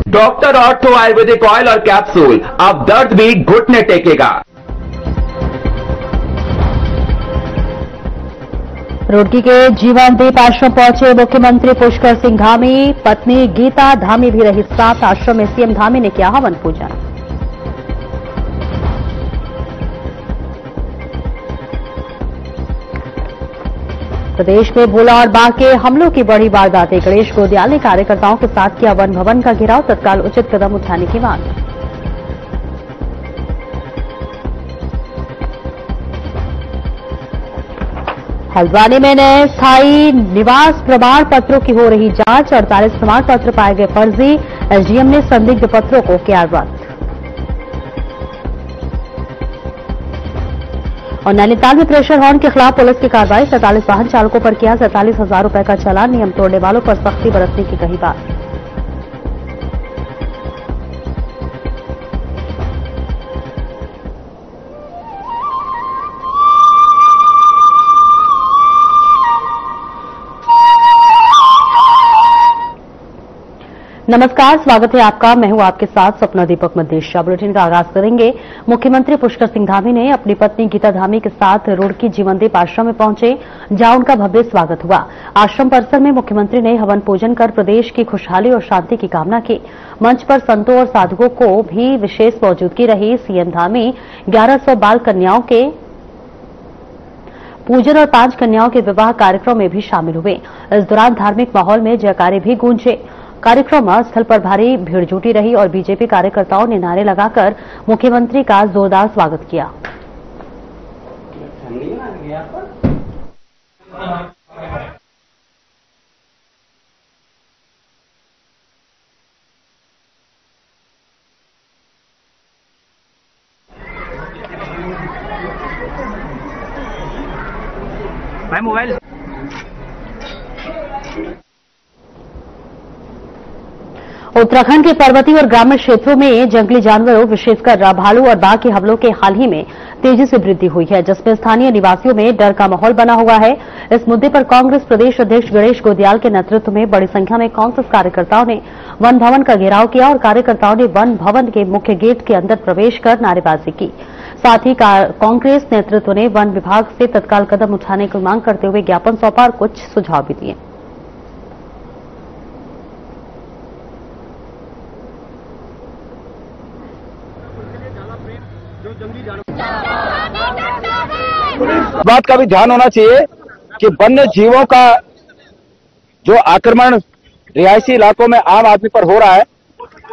Doctor ortho Ayurvedic oil और capsule, अब दर्द भी घुटने टेकेगा। रुड़की के जीवन दीप आश्रम पहुंचे मुख्यमंत्री पुष्कर सिंह धामी, पत्नी गीता धामी भी रही साथ। आश्रम में सीएम धामी ने किया हवन पूजन। प्रदेश में भोला और बाघ के हमलों की बड़ी वारदातें। गणेश गोदियाल ने कार्यकर्ताओं के साथ किया वन भवन का घेराव, तत्काल उचित कदम उठाने की मांग। हल्द्वानी में नए स्थायी निवास प्रमाण पत्रों की हो रही जांच। 48 प्रमाण पत्र पाए गए फर्जी। एसडीएम ने संदिग्ध पत्रों को किया रद्द। और नैनीताल में प्रेशर हॉर्न के खिलाफ पुलिस की कार्रवाई। 47 वाहन चालकों पर किया 47,000 रुपए का चालान। नियम तोड़ने वालों पर सख्ती बरतने की कही बात। नमस्कार, स्वागत है आपका। मैं हूं आपके साथ सपना दीपक मदेशिया। बुलेटिन का आगाज करेंगे। मुख्यमंत्री पुष्कर सिंह धामी ने अपनी पत्नी गीता धामी के साथ रुड़की जीवनदीप आश्रम में पहुंचे, जहां उनका भव्य स्वागत हुआ। आश्रम परिसर में मुख्यमंत्री ने हवन पूजन कर प्रदेश की खुशहाली और शांति की कामना की। मंच पर संतों और साधुओं को भी विशेष मौजूदगी रही। सीएम धामी 1100 बाल कन्याओं के पूजन और 5 कन्याओं के विवाह कार्यक्रम में भी शामिल हुए। इस दौरान धार्मिक माहौल में जयकारे भी गूंजे। कार्यक्रम स्थल पर भारी भीड़ जुटी रही और बीजेपी कार्यकर्ताओं ने नारे लगाकर मुख्यमंत्री का जोरदार स्वागत किया। भाई मोबाइल। उत्तराखंड के पर्वतीय और ग्रामीण क्षेत्रों में जंगली जानवरों, विशेषकर भालू और बाघ के हमलों के हाल ही में तेजी से वृद्धि हुई है, जिसमें स्थानीय निवासियों में डर का माहौल बना हुआ है। इस मुद्दे पर कांग्रेस प्रदेश अध्यक्ष गणेश गोदियाल के नेतृत्व में बड़ी संख्या में कांग्रेस कार्यकर्ताओं ने वन भवन का घेराव किया और कार्यकर्ताओं ने वन भवन के मुख्य गेट के अंदर प्रवेश कर नारेबाजी की। साथ ही कांग्रेस नेतृत्व ने वन विभाग से तत्काल कदम उठाने की मांग करते हुए ज्ञापन सौंपा और कुछ सुझाव भी दिए। बात का भी ध्यान होना चाहिए कि वन्य जीवों का जो आक्रमण रिहायशी इलाकों में आम आदमी पर हो रहा है,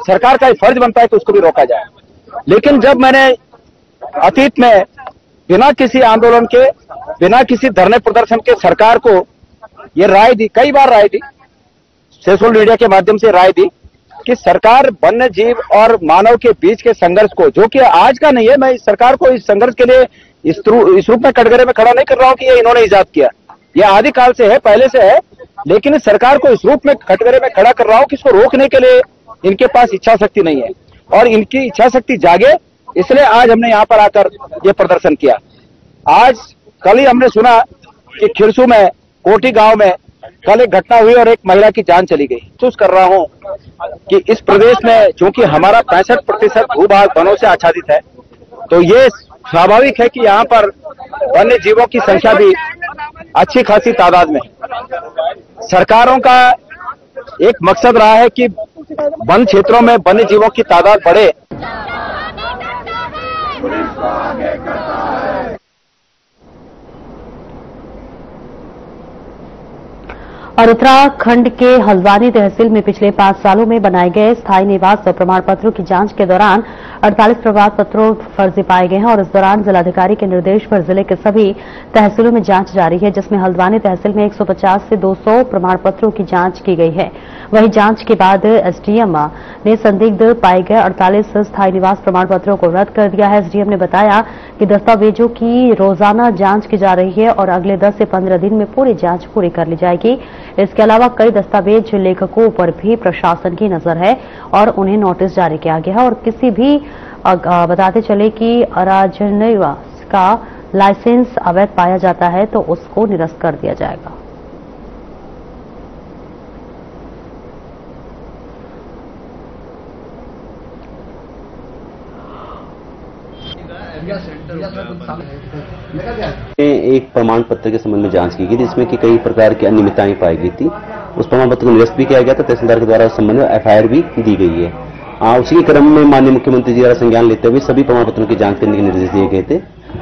सरकार का ही फर्ज बनता है कि उसको भी रोका जाए। लेकिन जब मैंने अतीत में बिना किसी आंदोलन के, बिना किसी धरने प्रदर्शन के सरकार को ये राय दी, कई बार राय दी, सोशल मीडिया के माध्यम से राय दी कि सरकार वन्य जीव और मानव के बीच के संघर्ष को, जो कि आज का नहीं है, मैं इस सरकार को इस संघर्ष के लिए इस रूप में कटघरे में खड़ा नहीं कर रहा हूं कि ये इन्होंने इजाद किया, ये आदि काल से है, पहले से है, लेकिन इस सरकार को इस रूप में कटघरे में खड़ा कर रहा हूं कि इसको रोकने के लिए इनके पास इच्छा शक्ति नहीं है और इनकी इच्छा शक्ति जागे, इसलिए आज हमने यहाँ पर आकर ये प्रदर्शन किया। आज कल ही हमने सुना कि खिरसू में, कोटी गांव में कल एक घटना हुई और एक महिला की जान चली गई। महसूस कर रहा हूं कि इस प्रदेश में चूंकि हमारा 65% भूभाग वनों से आच्छादित है, तो ये स्वाभाविक है कि यहाँ पर वन्य जीवों की संख्या भी अच्छी खासी तादाद में है। सरकारों का एक मकसद रहा है कि वन क्षेत्रों में वन्य जीवों की तादाद बढ़े। और उत्तराखंड के हल्द्वानी तहसील में पिछले 5 सालों में बनाए गए स्थायी निवास प्रमाण पत्रों की जांच के दौरान 48 प्रमाण पत्रों फर्जी पाए गए हैं और इस दौरान जिलाधिकारी के निर्देश पर जिले के सभी तहसीलों में जांच जारी है, जिसमें हल्द्वानी तहसील में 150 से 200 प्रमाण पत्रों की जांच की गई है। वहीं जांच के बाद एसडीएम ने संदिग्ध पाए गए 48 स्थायी निवास प्रमाण पत्रों को रद्द कर दिया है। एसडीएम ने बताया कि दस्तावेजों की रोजाना जांच की जा रही है और अगले 10 से 15 दिन में पूरी जांच पूरी कर ली जाएगी। इसके अलावा कई दस्तावेज लेखकों पर भी प्रशासन की नजर है और उन्हें नोटिस जारी किया गया है और किसी भी बताते चले कि अराजकता का लाइसेंस अवैध पाया जाता है तो उसको निरस्त कर दिया जाएगा। एक प्रमाण पत्र के संबंध में जांच की गई जिसमें कि कई प्रकार की अनियमितताएं पाई गई थी। उस प्रमाण पत्र को निरस्त भी किया गया था। तहसीलदार के द्वारा उस संबंध में एफआईआर भी दी गई है। उसी के क्रम में माननीय मुख्यमंत्री जी द्वारा संज्ञान लेते हुए सभी प्रमाण पत्रों की जांच करने के निर्देश दिए गए थे,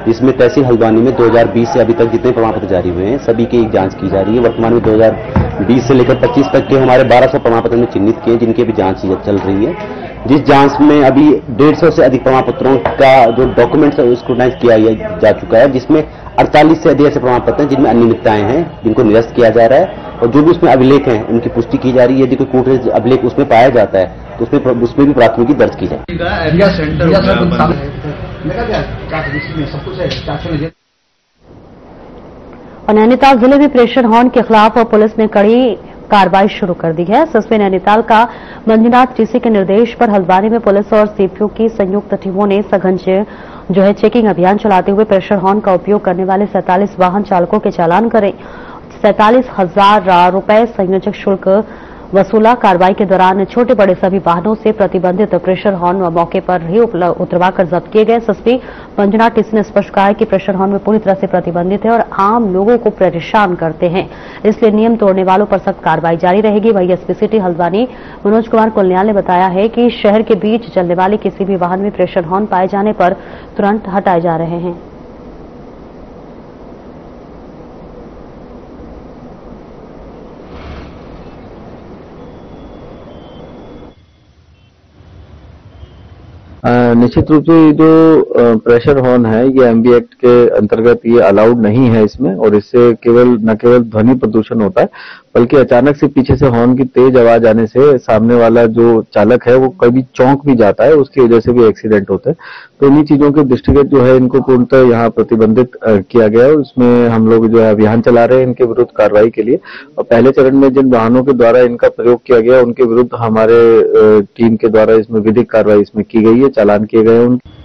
जिसमें तहसील हल्द्वानी में 2020 से अभी तक जितने प्रमाण पत्र जारी हुए हैं सभी की एक जांच की जा रही है। वर्तमान में 2020 से लेकर 25 तक के हमारे 1200 प्रमाण पत्र में चिन्हित किए, जिनकी भी जांच चल रही है। जिस जांच में अभी 150 से अधिक प्रमाण पत्रों का जो डॉक्यूमेंट्स है स्क्रूटनाइज किया जा चुका है, जिसमें 48 से अधिक ऐसे प्रमाण पत्र हैं जिनमें अनियमितताएं हैं, जिनको निरस्त किया जा रहा है। और जो भी उसमें अभिलेख हैं उनकी पुष्टि की जा रही है। यदि कोई कोर्ट अभिलेख उसमें पाया जाता है तो उसमें भी प्राथमिकी दर्ज की जाए। और नैनीताल जिले में प्रेशर हॉर्न के खिलाफ पुलिस ने कड़ी कार्रवाई शुरू कर दी है। एसएसपी नैनीताल का मंजुनाथ टीसी के निर्देश पर हल्द्वानी में पुलिस और सीपीओ की संयुक्त टीमों ने सघन चेकिंग अभियान चलाते हुए प्रेशर हॉर्न का उपयोग करने वाले 47 वाहन चालकों के चालान करे। 47,000 रुपए संयोजक शुल्क वसूला। कार्रवाई के दौरान छोटे बड़े सभी वाहनों से प्रतिबंधित प्रेशर हॉर्न मौके पर ही उतरवाकर जब्त किए गए। एसएसपी मंजुनाथ टीसी ने स्पष्ट कहा है कि प्रेशर हॉर्न में पूरी तरह से प्रतिबंधित है और आम लोगों को परेशान करते हैं, इसलिए नियम तोड़ने वालों पर सख्त कार्रवाई जारी रहेगी। वहीं एसपी सिटी हल्द्वानी मनोज कुमार कुलनियाल ने बताया है कि शहर के बीच चलने वाले किसी भी वाहन में प्रेशर हॉर्न पाए जाने पर तुरंत हटाए जा रहे हैं। निश्चित रूप से ये जो प्रेशर हॉर्न है ये एमबी एक्ट के अंतर्गत ये अलाउड नहीं है इसमें, और इससे न केवल ध्वनि प्रदूषण होता है बल्कि अचानक से पीछे से हॉर्न की तेज आवाज आने से सामने वाला जो चालक है वो कभी चौंक भी जाता है, उसकी वजह से भी एक्सीडेंट होते हैं। तो इन्हीं चीजों के दृष्टिगत जो है इनको पूर्णतः यहाँ प्रतिबंधित किया गया है। इसमें हम लोग जो है अभियान चला रहे हैं इनके विरुद्ध कार्रवाई के लिए। और पहले चरण में जिन वाहनों के द्वारा इनका प्रयोग किया गया उनके विरुद्ध हमारे टीम के द्वारा इसमें विधिक कार्रवाई इसमें की गई है, चालान किए गए उनके।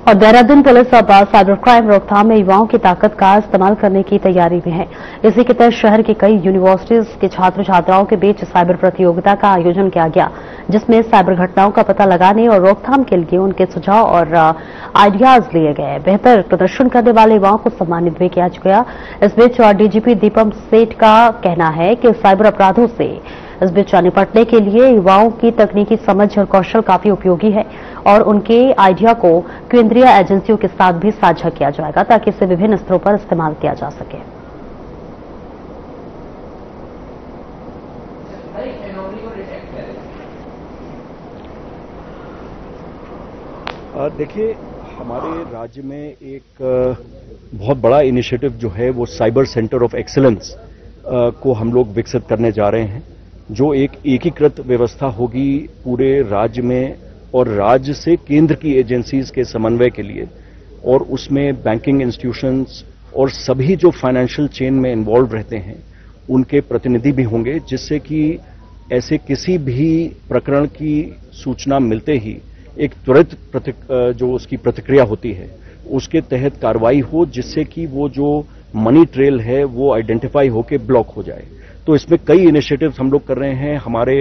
और देहरादून पुलिस अब साइबर क्राइम रोकथाम में युवाओं की ताकत का इस्तेमाल करने की तैयारी में है। इसी के तहत शहर की कई यूनिवर्सिटीज के छात्र छात्राओं के बीच साइबर प्रतियोगिता का आयोजन किया गया, जिसमें साइबर घटनाओं का पता लगाने और रोकथाम के लिए उनके सुझाव और आइडियाज लिए गए। बेहतर प्रदर्शन करने वाले युवाओं को सम्मानित भी किया गया। इस बीच डीजीपी दीपम सेठ का कहना है कि साइबर अपराधों से इस बीच निपटने के लिए युवाओं की तकनीकी समझ और कौशल काफी उपयोगी है और उनके आइडिया को केंद्रीय एजेंसियों के साथ भी साझा किया जाएगा ताकि इसे विभिन्न स्तरों पर इस्तेमाल किया जा सके। देखिए, हमारे राज्य में एक बहुत बड़ा इनिशिएटिव जो है वो साइबर सेंटर ऑफ एक्सीलेंस को हम लोग विकसित करने जा रहे हैं, जो एक एकीकृत व्यवस्था होगी पूरे राज्य में और राज्य से केंद्र की एजेंसीज के समन्वय के लिए, और उसमें बैंकिंग इंस्टीट्यूशंस और सभी जो फाइनेंशियल चेन में इन्वॉल्व रहते हैं उनके प्रतिनिधि भी होंगे, जिससे कि ऐसे किसी भी प्रकरण की सूचना मिलते ही एक त्वरित जो उसकी प्रतिक्रिया होती है उसके तहत कार्रवाई हो, जिससे कि वो जो मनी ट्रेल है वो आइडेंटिफाई होकर ब्लॉक हो जाए। तो इसमें कई इनिशिएटिव्स हम लोग कर रहे हैं। हमारे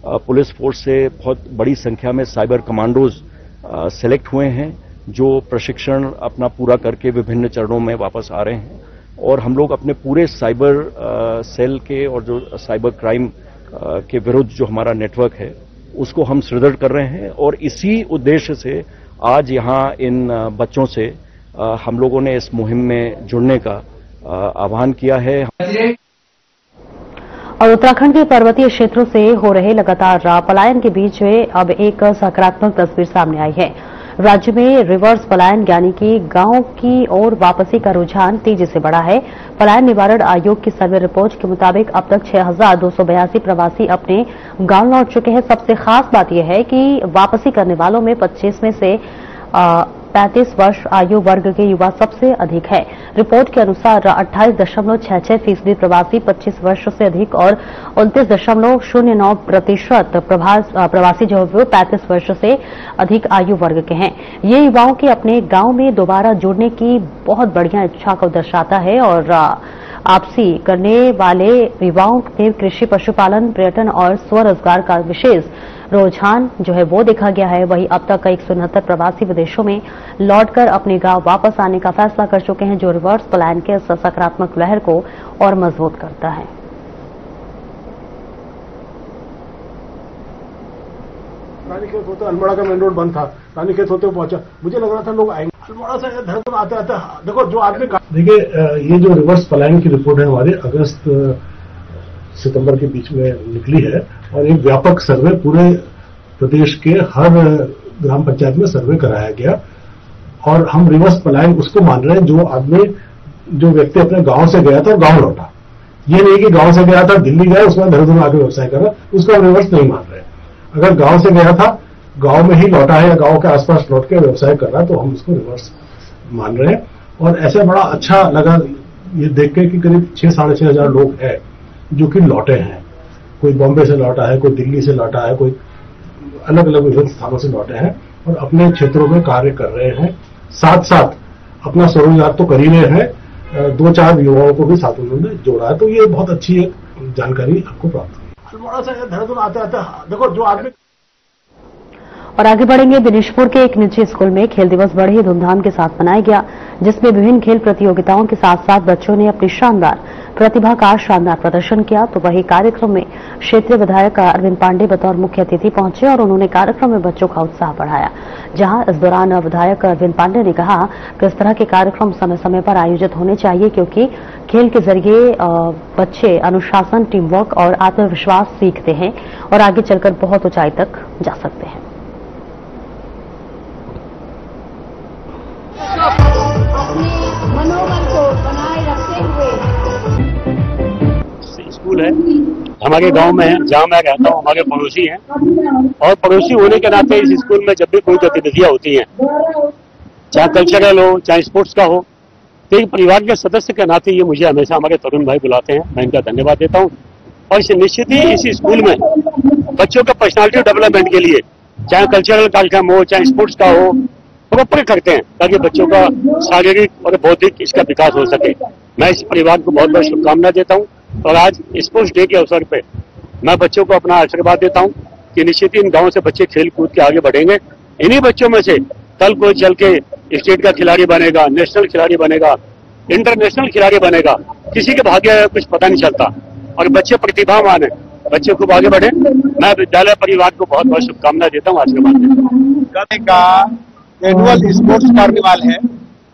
पुलिस फोर्स से बहुत बड़ी संख्या में साइबर कमांडोज सेलेक्ट हुए हैं जो प्रशिक्षण अपना पूरा करके विभिन्न चरणों में वापस आ रहे हैं, और हम लोग अपने पूरे साइबर सेल के और जो साइबर क्राइम के विरुद्ध जो हमारा नेटवर्क है उसको हम सुदृढ़ कर रहे हैं। और इसी उद्देश्य से आज यहाँ इन बच्चों से हम लोगों ने इस मुहिम में जुड़ने का आह्वान किया है। और उत्तराखंड के पर्वतीय क्षेत्रों से हो रहे लगातार पलायन के बीच में अब एक सकारात्मक तस्वीर सामने आई है। राज्य में रिवर्स पलायन यानी कि गांव की ओर वापसी का रुझान तेजी से बढ़ा है। पलायन निवारण आयोग की सर्वे रिपोर्ट के मुताबिक अब तक 6,282 प्रवासी अपने गांव लौट चुके हैं। सबसे खास बात यह है कि वापसी करने वालों में 25 में से 35 वर्ष आयु वर्ग के युवा सबसे अधिक है। रिपोर्ट के अनुसार 28.66% प्रवासी 25 वर्ष से अधिक और 29.09% प्रवासी जो है वो 35 वर्ष से अधिक आयु वर्ग के हैं। ये युवाओं के अपने गांव में दोबारा जुड़ने की बहुत बढ़िया इच्छा को दर्शाता है और आपसी करने वाले युवाओं में कृषि, पशुपालन, पर्यटन और स्वरोजगार का विशेष रुझान जो है वो देखा गया है। वहीं अब तक 169 प्रवासी विदेशों में लौटकर अपने गांव वापस आने का फैसला कर चुके हैं, जो रिवर्स पलायन के सकारात्मक लहर को और मजबूत करता है। रानीखेत होते अल्मोड़ा का मेन रोड बंद था, रानीखेत होते पहुंचा, मुझे लग रहा था लोग आएंगे। अल्मोड़ा से देहरादून आते आते देखो जो आदमी देखिए, ये जो रिवर्स पलायन की रिपोर्ट है हमारी अगस्त सितंबर के बीच में निकली है और एक व्यापक सर्वे पूरे प्रदेश के हर ग्राम पंचायत में सर्वे कराया गया और हम रिवर्स पलायन उसको मान रहे हैं जो व्यक्ति अपने गांव से गया था और गांव लौटा। ये नहीं कि गांव से गया था दिल्ली गया उसके बाद देहरादून आके व्यवसाय करा, उसको हम रिवर्स नहीं मान रहे। अगर गांव से गया था, गांव में ही लौटा है या गांव के आसपास लौट के व्यवसाय कर रहा है तो हम उसको रिवर्स मान रहे हैं। और ऐसे बड़ा अच्छा लगा ये देख के कि करीब 6-6.5 हजार लोग हैं जो कि लौटे हैं। कोई बॉम्बे से लौटा है, कोई दिल्ली से लौटा है, कोई अलग अलग विभिन्न स्थानों से लौटे हैं और अपने क्षेत्रों में कार्य कर रहे हैं। साथ साथ अपना स्वरोजगार तो कर ही रहे हैं, 2-4 युवाओं को भी साथ उन्होंने जोड़ा है। तो ये बहुत अच्छी एक जानकारी आपको प्राप्त हुई। अल्मोड़ा से देहरादून आते आते देखो जो आदमी। और आगे बढ़ेंगे। दिनेशपुर के एक निजी स्कूल में खेल दिवस बड़े ही धूमधाम के साथ मनाया गया, जिसमें विभिन्न खेल प्रतियोगिताओं के साथ साथ बच्चों ने अपनी शानदार प्रतिभा का शानदार प्रदर्शन किया। तो वही कार्यक्रम में क्षेत्रीय विधायक अरविंद पांडे बतौर मुख्य अतिथि पहुंचे और उन्होंने कार्यक्रम में बच्चों का उत्साह बढ़ाया। जहां इस दौरान विधायक अरविंद पांडे ने कहा कि इस तरह के कार्यक्रम समय समय पर आयोजित होने चाहिए, क्योंकि खेल के जरिए बच्चे अनुशासन, टीम वर्क और आत्मविश्वास सीखते हैं और आगे चलकर बहुत ऊंचाई तक जा सकते हैं। मनोबल को बनाए रखते हुए स्कूल है हमारे गांव में है, जहां मैं रहता हूं, हमारे पड़ोसी हैं और पड़ोसी होने के नाते इस स्कूल में जब भी कोई गतिविधियां होती हैं, चाहे कल्चरल हो चाहे स्पोर्ट्स का हो, तो एक परिवार के सदस्य के नाते ये मुझे हमेशा हमारे तरुण भाई बुलाते हैं, मैं इनका धन्यवाद देता हूँ। और इसे निश्चित ही इस स्कूल में बच्चों के पर्सनालिटी डेवलपमेंट के लिए चाहे कल्चरल कार्यक्रम हो चाहे स्पोर्ट्स का हो प्रॉपर करते हैं, ताकि बच्चों का शारीरिक और बौद्धिक इसका विकास हो सके। मैं इस परिवार को बहुत बहुत शुभकामनाएं देता हूं और आज स्पोर्ट्स डे के अवसर पे मैं बच्चों को अपना आशीर्वाद देता हूं कि निश्चित ही इन गांव से बच्चे खेल कूद के आगे बढ़ेंगे। इन्हीं बच्चों में से कल कोई चल के स्टेट का खिलाड़ी बनेगा, नेशनल खिलाड़ी बनेगा, इंटरनेशनल खिलाड़ी बनेगा। किसी के भाग्य कुछ पता नहीं चलता और बच्चे प्रतिभावान है, बच्चे खूब आगे बढ़े। मैं विद्यालय परिवार को बहुत बहुत शुभकामनाएं देता हूँ, आशीर्वाद देता हूँ। एनुअल स्पोर्ट्स कार्निवाल है,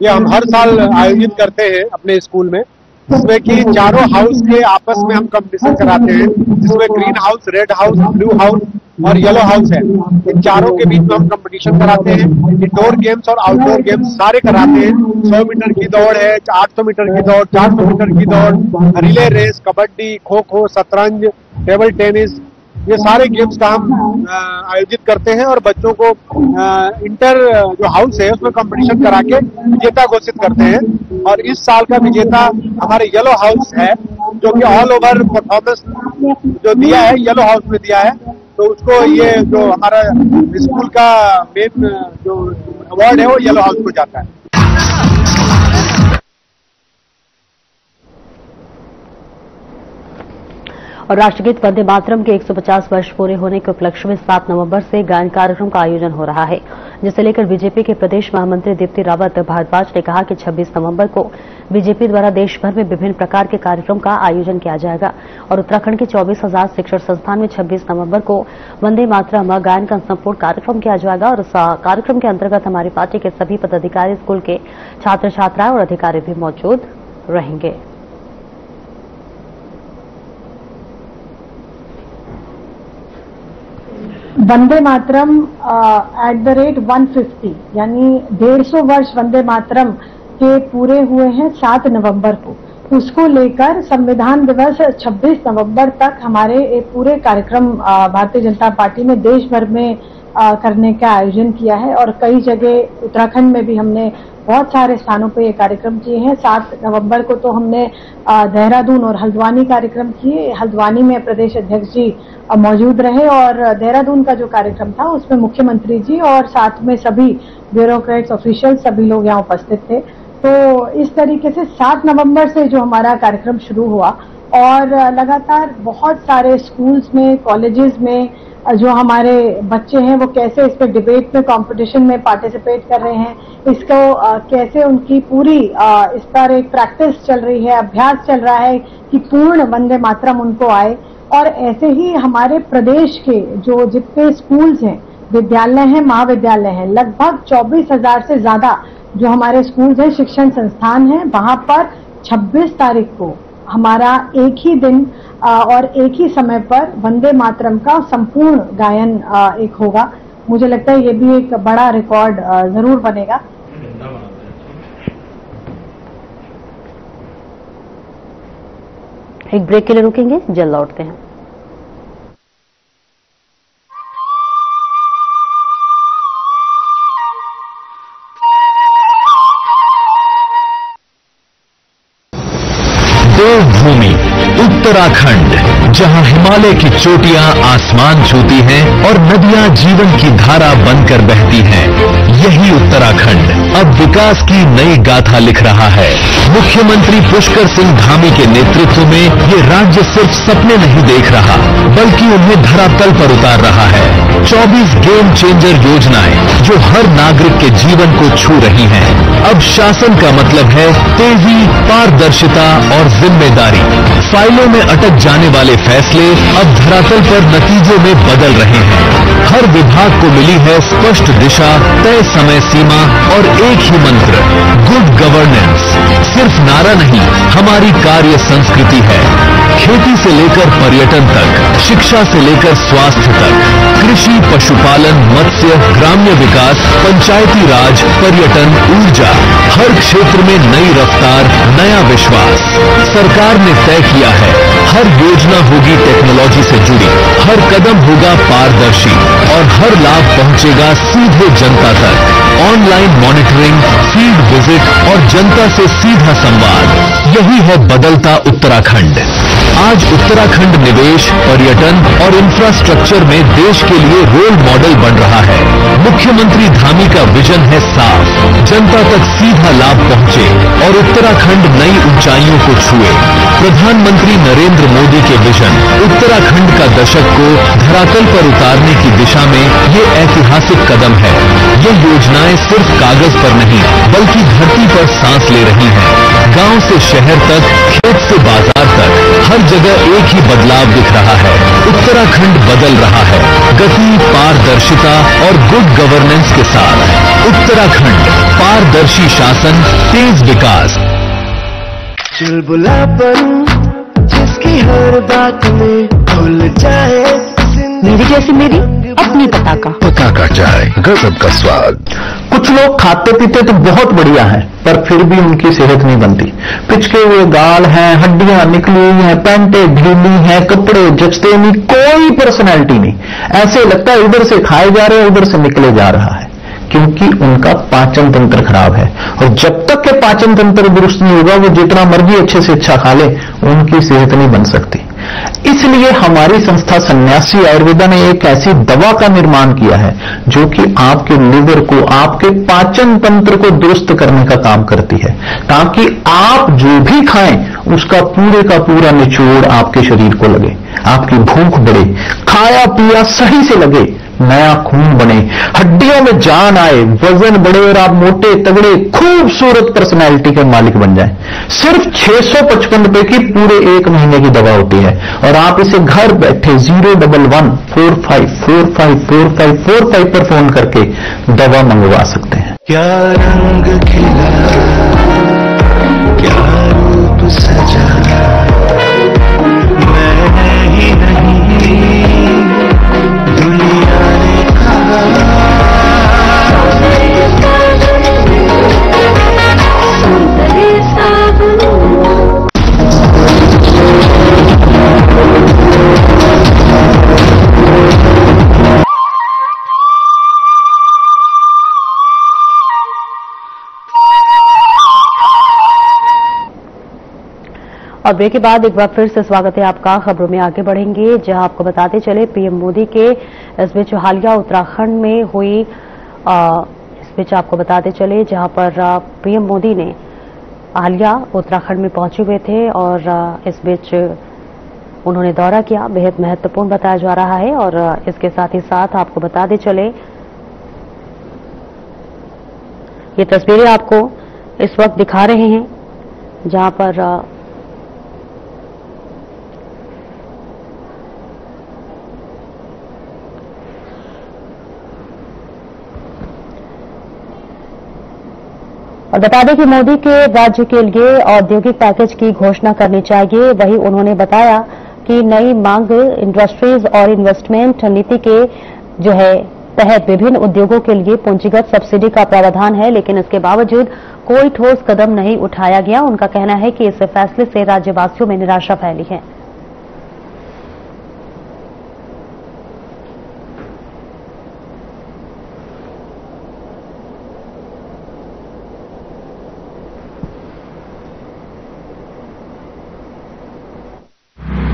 ये हम हर साल आयोजित करते हैं अपने स्कूल में, जिसमें कि चारों हाउस के आपस में हम कंपटीशन कराते हैं, जिसमें green house, red house, blue house और येलो हाउस है। इन चारों के बीच में हम कंपटीशन कराते हैं। इंडोर गेम्स और आउटडोर गेम्स सारे कराते हैं। 100 मीटर की दौड़ है, 800 मीटर की दौड़, 400 मीटर की दौड़, रिले रेस, कबड्डी, खो खो, शतरंज, टेबल टेनिस, ये सारे गेम्स का हम आयोजित करते हैं और बच्चों को इंटर जो हाउस है उसमें कंपटीशन करा के विजेता घोषित करते हैं। और इस साल का विजेता हमारे येलो हाउस है, जो कि ऑल ओवर परफॉर्मेंस जो दिया है येलो हाउस में दिया है, तो उसको ये जो हमारा स्कूल का मेन जो अवार्ड है वो येलो हाउस को जाता है। और राष्ट्रगीत वंदे मातरम के 150 वर्ष पूरे होने के उपलक्ष्य में 7 नवंबर से गायन कार्यक्रम का आयोजन हो रहा है, जिसे लेकर बीजेपी के प्रदेश महामंत्री दीप्ति रावत भारद्वाज ने कहा कि 26 नवंबर को बीजेपी द्वारा देश भर में विभिन्न प्रकार के कार्यक्रम का आयोजन किया जाएगा और उत्तराखंड के 24,000 शिक्षण संस्थान में 26 नवंबर को वंदे मातरम गायन का संपूर्ण कार्यक्रम किया जाएगा। और इस कार्यक्रम के अंतर्गत हमारी पार्टी के सभी पदाधिकारी, स्कूल के छात्र छात्राएं और अधिकारी भी मौजूद रहेंगे। वंदे मातरम @150 यानी 150 वर्ष वंदे मातरम के पूरे हुए हैं 7 नवंबर को। उसको लेकर संविधान दिवस 26 नवंबर तक हमारे पूरे कार्यक्रम भारतीय जनता पार्टी ने देश भर में करने का आयोजन किया है और कई जगह उत्तराखंड में भी हमने बहुत सारे स्थानों पे ये कार्यक्रम किए हैं। 7 नवंबर को तो हमने देहरादून और हल्द्वानी कार्यक्रम किए। हल्द्वानी में प्रदेश अध्यक्ष जी मौजूद रहे और देहरादून का जो कार्यक्रम था उसमें मुख्यमंत्री जी और साथ में सभी ब्यूरोक्रेट्स, ऑफिशियल सभी लोग यहाँ उपस्थित थे। तो इस तरीके से 7 नवंबर से जो हमारा कार्यक्रम शुरू हुआ और लगातार बहुत सारे स्कूल्स में, कॉलेजेस में जो हमारे बच्चे हैं वो कैसे इस पे डिबेट में, कंपटीशन में पार्टिसिपेट कर रहे हैं, इसको कैसे उनकी पूरी इस पर एक प्रैक्टिस चल रही है, अभ्यास चल रहा है कि पूर्ण वंदे मातरम उनको आए। और ऐसे ही हमारे प्रदेश के जो जितने स्कूल्स हैं, विद्यालय हैं, महाविद्यालय हैं, लगभग 24,000 से ज्यादा जो हमारे स्कूल्स हैं, शिक्षण संस्थान हैं, वहां पर 26 तारीख को हमारा एक ही दिन और एक ही समय पर वंदे मातरम का संपूर्ण गायन एक होगा। मुझे लगता है ये भी एक बड़ा रिकॉर्ड जरूर बनेगा। एक ब्रेक के लिए रुकेंगे, जल्द लौटते हैं। देवभूमि उत्तराखंड, जहां हिमालय की चोटियां आसमान छूती हैं और नदियां जीवन की धारा बनकर बहती हैं, यही उत्तराखंड अब विकास की नई गाथा लिख रहा है। मुख्यमंत्री पुष्कर सिंह धामी के नेतृत्व में ये राज्य सिर्फ सपने नहीं देख रहा, बल्कि उन्हें धरातल पर उतार रहा है। 24 गेम चेंजर योजनाएं जो हर नागरिक के जीवन को छू रही हैं। अब शासन का मतलब है तेजी, पारदर्शिता और जिम्मेदारी। फाइलों में अटक जाने वाले फैसले अब धरातल पर नतीजों में बदल रहे हैं। हर विभाग को मिली है स्पष्ट दिशा, तय समय सीमा और एक ही मंत्र, गुड गवर्नेंस। सिर्फ नारा नहीं, हमारी कार्य संस्कृति है। खेती से लेकर पर्यटन तक, शिक्षा से लेकर स्वास्थ्य तक, कृषि, पशुपालन, मत्स्य, ग्राम्य विकास, पंचायती राज, पर्यटन, ऊर्जा, हर क्षेत्र में नई रफ्तार, नया विश्वास। सरकार ने तय किया है, हर योजना होगी टेक्नोलॉजी से जुड़ी, हर कदम होगा पारदर्शी और हर लाभ पहुंचेगा सीधे जनता तक। ऑनलाइन मॉनिटरिंग, फील्ड विजिट और जनता से सीधा संवाद, यही है बदलता उत्तराखंड। आज उत्तराखंड निवेश, पर्यटन और इंफ्रास्ट्रक्चर में देश के लिए रोल मॉडल बन रहा है। मुख्यमंत्री धामी का विजन है साफ, जनता तक सीधा लाभ पहुंचे और उत्तराखंड नई ऊंचाइयों को छुए। प्रधानमंत्री नरेंद्र मोदी के विजन उत्तराखंड का दशक को धरातल पर उतारने की दिशा में ये ऐतिहासिक कदम है। ये योजनाएं सिर्फ कागज पर नहीं, बल्कि धरती पर सांस ले रही हैं। गांव से शहर तक, खेत से बाजार तक, हर जगह एक ही बदलाव दिख रहा है। उत्तराखंड बदल रहा है, गति, पारदर्शिता और गुड गवर्नेंस के साथ। उत्तराखंड, पारदर्शी शासन, तेज विकास। चुलबुलापन जिसकी हर बात में भूल जाए, मेरी जैसी मेरी अपनी पताका चाय, गजब का स्वाद। कुछ लोग खाते पीते तो बहुत बढ़िया हैं, पर फिर भी उनकी सेहत नहीं बनती। पिचके हुए गाल हैं, हड्डियां निकली हुई हैं, पैंटें ढीली हैं, कपड़े जचते नहीं, कोई पर्सनैलिटी नहीं। ऐसे लगता है इधर से खाए जा रहे हैं, उधर से निकले जा रहा है, क्योंकि उनका पाचन तंत्र खराब है। और जब तक के पाचन तंत्र दुरुस्त नहीं होगा, वो जितना मर्जी अच्छे से अच्छा खा ले, उनकी सेहत नहीं बन सकती। इसलिए हमारी संस्था सन्यासी आयुर्वेदा ने एक ऐसी दवा का निर्माण किया है जो कि आपके लिवर को, आपके पाचन तंत्र को दुरुस्त करने का काम करती है, ताकि आप जो भी खाएं उसका पूरे का पूरा निचोड़ आपके शरीर को लगे, आपकी भूख बढ़े, खाया पिया सही से लगे, नया खून बने, हड्डियों में जान आए, वजन बढ़े और आप मोटे तगड़े खूबसूरत पर्सनैलिटी के मालिक बन जाएं। सिर्फ 655 रुपए की पूरे 1 महीने की दवा होती है और आप इसे घर बैठे 01145454545 पर फोन करके दवा मंगवा सकते हैं। क्या रंग खिला, क्या रूप सजा, मैं ही नहीं दुनिया ने कहा। और ब्रेक के बाद एक बार फिर से स्वागत है आपका। खबरों में आगे बढ़ेंगे, जहां आपको बताते चले पीएम मोदी के इस बीच हालिया उत्तराखंड में हुई इस बीच आपको बताते चले जहां पर पीएम मोदी ने हालिया उत्तराखंड में पहुंचे हुए थे और इस बीच उन्होंने दौरा किया, बेहद महत्वपूर्ण बताया जा रहा है। और इसके साथ ही साथ आपको बताते चले ये तस्वीरें आपको इस वक्त दिखा रहे हैं जहां पर और बता दें कि मोदी के राज्य के लिए औद्योगिक पैकेज की घोषणा करनी चाहिए। वहीं उन्होंने बताया कि नई मांग इंडस्ट्रीज और इन्वेस्टमेंट नीति के तहत विभिन्न उद्योगों के लिए पूंजीगत सब्सिडी का प्रावधान है, लेकिन इसके बावजूद कोई ठोस कदम नहीं उठाया गया। उनका कहना है कि इस फैसले से राज्यवासियों में निराशा फैली है।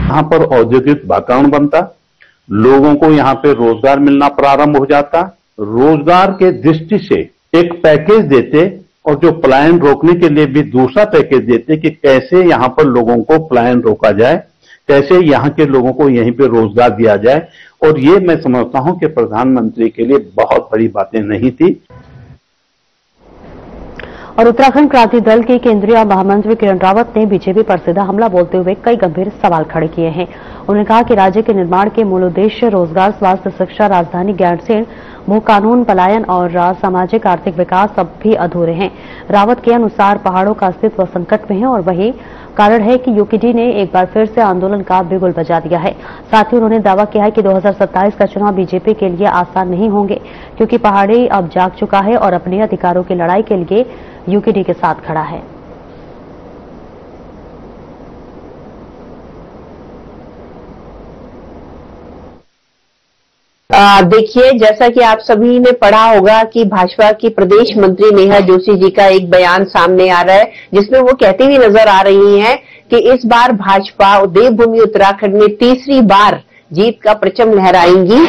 यहाँ पर औद्योगिक वातावरण बनता, लोगों को यहाँ पे रोजगार मिलना प्रारंभ हो जाता। रोजगार के दृष्टि से एक पैकेज देते और जो पलायन रोकने के लिए भी दूसरा पैकेज देते कि कैसे यहाँ पर लोगों को पलायन रोका जाए, कैसे यहाँ के लोगों को यहीं पे रोजगार दिया जाए। और ये मैं समझता हूं कि प्रधानमंत्री के लिए बहुत बड़ी बातें नहीं थी। और उत्तराखंड क्रांति दल के केंद्रीय महामंत्री किरण रावत ने बीजेपी पर सीधा हमला बोलते हुए कई गंभीर सवाल खड़े किए हैं। उन्होंने कहा कि राज्य के निर्माण के मूल उद्देश्य रोजगार, स्वास्थ्य, शिक्षा, राजधानी ज्ञानसेन, भू कानून, पलायन और सामाजिक आर्थिक विकास अब भी अधूरे हैं। रावत के अनुसार पहाड़ों का अस्तित्व संकट में है और वही कारण है कि यूकेडी ने एक बार फिर से आंदोलन का बिगुल बजा दिया है। साथ ही उन्होंने दावा किया है कि 2027 का चुनाव बीजेपी के लिए आसान नहीं होंगे, क्योंकि पहाड़ी अब जाग चुका है और अपने अधिकारों की लड़ाई के लिए यूकेडी के साथ खड़ा है। देखिए, जैसा कि आप सभी ने पढ़ा होगा कि भाजपा की प्रदेश मंत्री नेहा जोशी जी का एक बयान सामने आ रहा है, जिसमें वो कहती हुई नजर आ रही हैं कि इस बार भाजपा देवभूमि उत्तराखंड में तीसरी बार जीत का परचम लहराएंगी।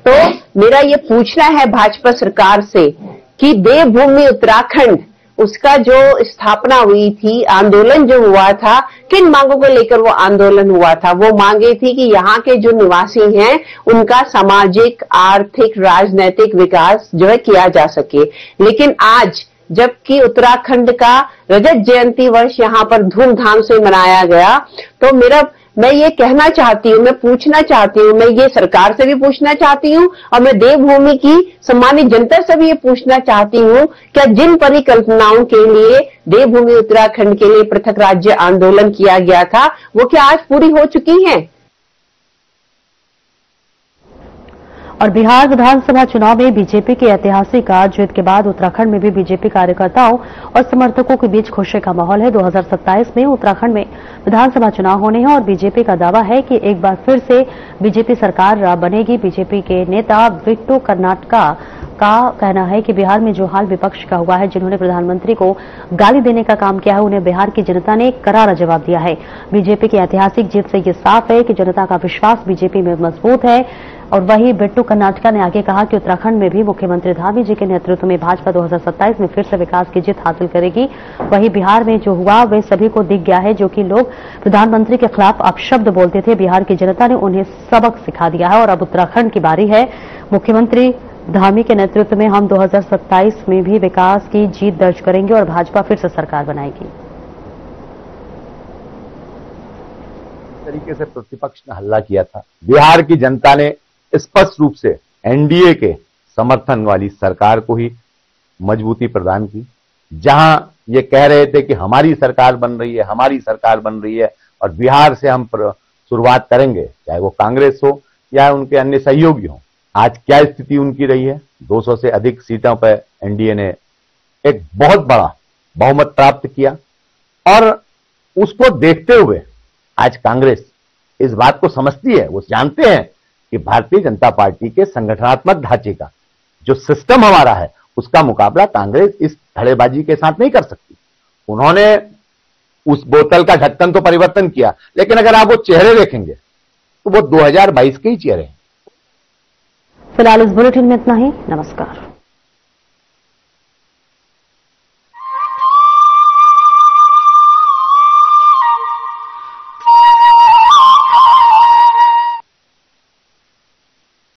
तो मेरा ये पूछना है भाजपा सरकार से कि देवभूमि उत्तराखंड, उसका जो स्थापना हुई थी, आंदोलन जो हुआ था, किन मांगों को लेकर वो आंदोलन हुआ था? वो मांगे थी कि यहाँ के जो निवासी हैं उनका सामाजिक, आर्थिक, राजनैतिक विकास किया जा सके। लेकिन आज जबकि उत्तराखंड का रजत जयंती वर्ष यहाँ पर धूमधाम से मनाया गया, तो मैं ये कहना चाहती हूँ, मैं पूछना चाहती हूँ, मैं ये सरकार से भी पूछना चाहती हूँ और मैं देवभूमि की सम्मानित जनता से भी ये पूछना चाहती हूँ, क्या जिन परिकल्पनाओं के लिए देवभूमि उत्तराखंड के लिए पृथक राज्य आंदोलन किया गया था, वो क्या आज पूरी हो चुकी हैं? और बिहार विधानसभा चुनाव में बीजेपी की ऐतिहासिक जीत के बाद उत्तराखंड में भी बीजेपी कार्यकर्ताओं और समर्थकों के बीच खुशी का माहौल है। 2027 में उत्तराखंड में विधानसभा चुनाव होने हैं और बीजेपी का दावा है कि एक बार फिर से बीजेपी सरकार बनेगी। बीजेपी के नेता विट्टू कर्नाटका का कहना है कि बिहार में जो हाल विपक्ष का हुआ है, जिन्होंने प्रधानमंत्री को गाली देने का काम किया है, उन्हें बिहार की जनता ने करारा जवाब दिया है। बीजेपी की ऐतिहासिक जीत से ये साफ है कि जनता का विश्वास बीजेपी में मजबूत है। और वहीं बिट्टू कर्नाटका ने आगे कहा कि उत्तराखंड में भी मुख्यमंत्री धामी जी के नेतृत्व में भाजपा 2027 में फिर से विकास की जीत हासिल करेगी। वहीं बिहार में जो हुआ वे सभी को दिख गया है। जो कि लोग प्रधानमंत्री के खिलाफ अपशब्द बोलते थे, बिहार की जनता ने उन्हें सबक सिखा दिया है और अब उत्तराखंड की बारी है। मुख्यमंत्री धामी के नेतृत्व में हम 2027 में भी विकास की जीत दर्ज करेंगे और भाजपा फिर से सरकार बनाएगी। तरीके से प्रतिपक्ष ने हल्ला किया था, बिहार की जनता ने स्पष्ट रूप से एनडीए के समर्थन वाली सरकार को ही मजबूती प्रदान की। जहां ये कह रहे थे कि हमारी सरकार बन रही है, हमारी सरकार बन रही है और बिहार से हम शुरुआत करेंगे, चाहे वो कांग्रेस हो या उनके अन्य सहयोगी हो। आज क्या स्थिति उनकी रही है? 200 से अधिक सीटों पर एनडीए ने एक बहुत बड़ा बहुमत प्राप्त किया और उसको देखते हुए आज कांग्रेस इस बात को समझती है, वो जानते हैं कि भारतीय जनता पार्टी के संगठनात्मक ढांचे का जो सिस्टम हमारा है, उसका मुकाबला कांग्रेस इस धड़ेबाजी के साथ नहीं कर सकती। उन्होंने उस बोतल का ढक्कन तो परिवर्तन किया, लेकिन अगर आप वो चेहरे देखेंगे तो वो 2022 के ही चेहरे हैं। फिलहाल इस बुलेटिन में इतना ही। नमस्कार।